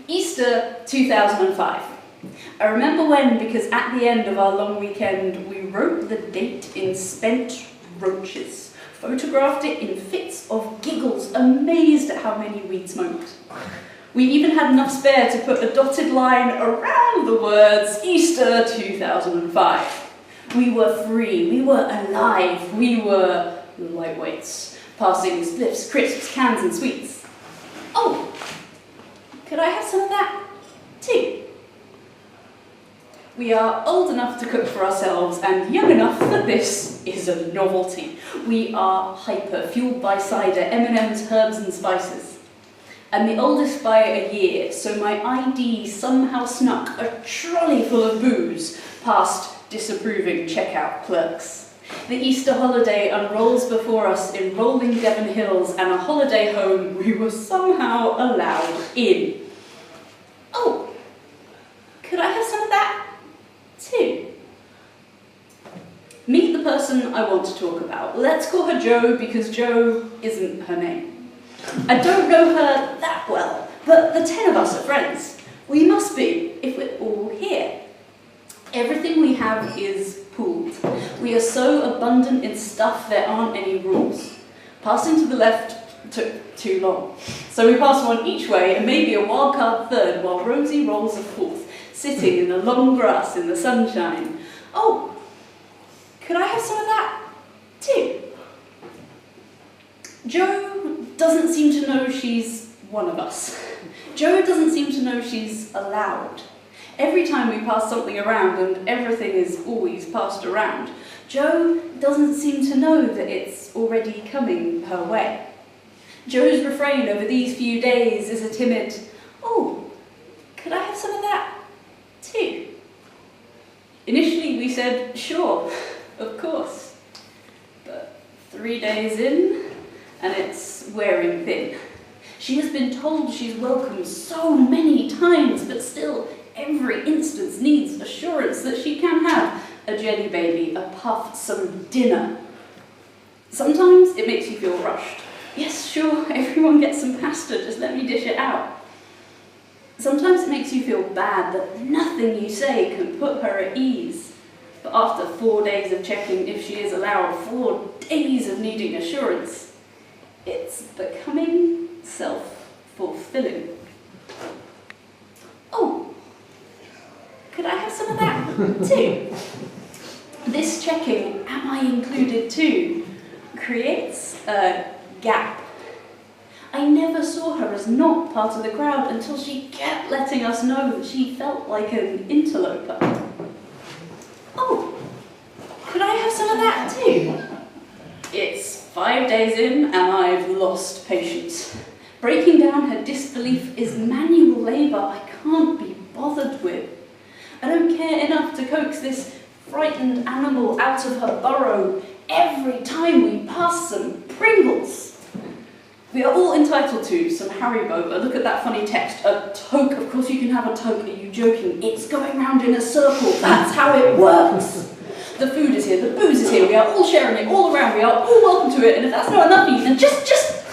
Easter 2005. I remember when, because at the end of our long weekend, we wrote the date in spent roaches, photographed it in fits of giggles, amazed at how many we'd smoked. We even had enough spare to put a dotted line around the words Easter 2005. We were free, we were alive, we were lightweights, passing spliffs, crisps, cans and sweets. Oh, could I have some of that too? We are old enough to cook for ourselves and young enough that this is a novelty. We are hyper, fueled by cider, M&M's, herbs and spices. I'm the oldest by a year, so my ID somehow snuck a trolley full of booze past disapproving checkout clerks. The Easter holiday unrolls before us in rolling Devon hills and a holiday home we were somehow allowed in. Oh, could I have some of that too? Meet the person I want to talk about. Let's call her Jo because Jo isn't her name. I don't know her that well, but the 10 of us are friends. We must be, if we're all here. Everything we have is pooled. We are so abundant in stuff there aren't any rules. Passing to the left took too long. So we pass one each way and maybe a wildcard third while Rosie rolls a fourth, sitting in the long grass in the sunshine. Oh, could I have some of that too? Jo doesn't seem to know she's one of us. Jo doesn't seem to know she's allowed. Every time we pass something around, and everything is always passed around, Jo doesn't seem to know that it's already coming her way. Jo's refrain over these few days is a timid, oh, could I have some of that too? Initially we said, sure, of course. But 3 days in, and it's wearing thin. She has been told she's welcome so many times, but still, every instance needs assurance that she can have a jelly baby, a puff, some dinner. Sometimes it makes you feel rushed. Yes, sure, everyone gets some pasta, just let me dish it out. Sometimes it makes you feel bad that nothing you say can put her at ease. But after 4 days of checking if she is allowed, 4 days of needing assurance, it's becoming self-fulfilling. Oh, could I have some of that too? This checking, am I included too, creates a gap. I never saw her as not part of the crowd until she kept letting us know that she felt like an interloper. Oh, could I have some of that too? It's 5 days in and I've lost patience. Breaking down her disbelief is manual labour I can't be bothered with. I don't care enough to coax this frightened animal out of her burrow every time we pass some Pringles. We are all entitled to some Haribo, but look at that funny text, a toke, of course you can have a toke, are you joking? It's going round in a circle, that's how it works. The food is here, the booze is here, we are all sharing it all around, we are all welcome to it, and if that's not enough for you, then just...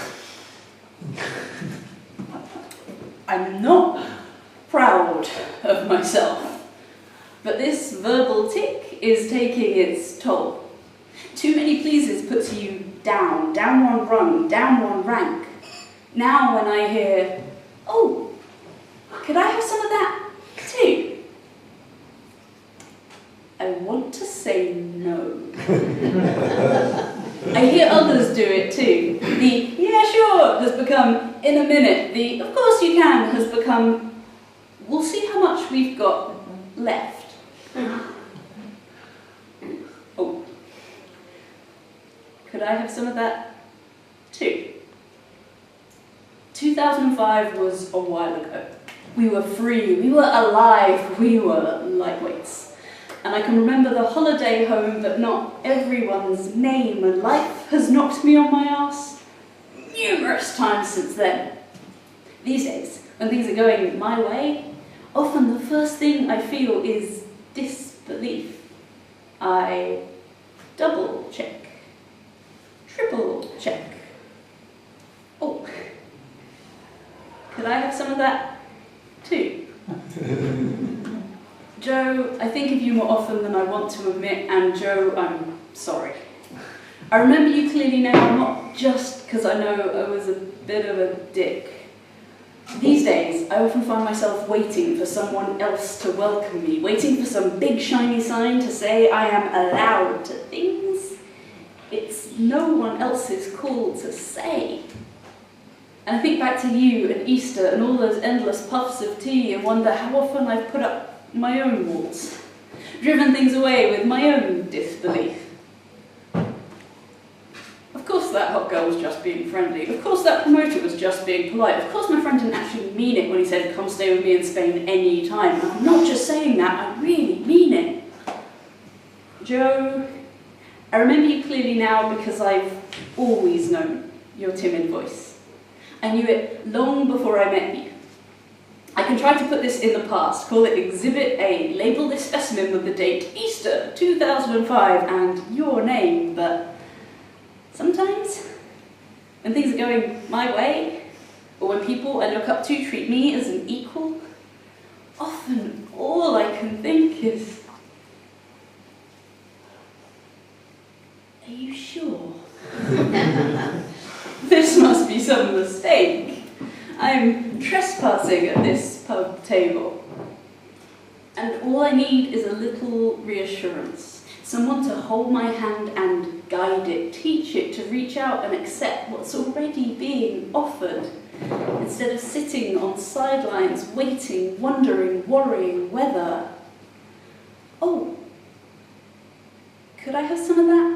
I'm not proud of myself, but this verbal tick is taking its toll. Too many pleases puts you down one rung, down one rank. Now when I hear, oh, could I have some of that too? I want to say no. I hear others do it too. The, yeah sure, has become, in a minute. The, of course you can, has become, we'll see how much we've got left. Oh. Could I have some of that too? 2005 was a while ago. We were free, we were alive, we were lightweights. And I can remember the holiday home, but not everyone's name, and life has knocked me on my arse numerous times since then. These days, when things are going my way, often the first thing I feel is disbelief. I double check. Triple check. Oh, could I have some of that too? Joe, I think of you more often than I want to admit, and Joe, I'm sorry. I remember you clearly now, not just because I know I was a bit of a dick. These days, I often find myself waiting for someone else to welcome me, waiting for some big shiny sign to say I am allowed to things it's no one else's call to say. And I think back to you and Easter and all those endless puffs of tea and wonder how often I've put up my own walls, driven things away with my own disbelief. Of course that hot girl was just being friendly. Of course that promoter was just being polite. Of course my friend didn't actually mean it when he said, come stay with me in Spain any time. And I'm not just saying that, I really mean it. Joe, I remember you clearly now because I've always known your timid voice. I knew it long before I met you. I can try to put this in the past, call it Exhibit A, label this specimen with the date Easter 2005 and your name, but sometimes, when things are going my way, or when people I look up to treat me as an equal, often all I can think is, are you sure? This must be some mistake. I'm trespassing at this pub table. And all I need is a little reassurance. Someone to hold my hand and guide it, teach it to reach out and accept what's already being offered, instead of sitting on sidelines, waiting, wondering, worrying whether, oh, could I have some of that?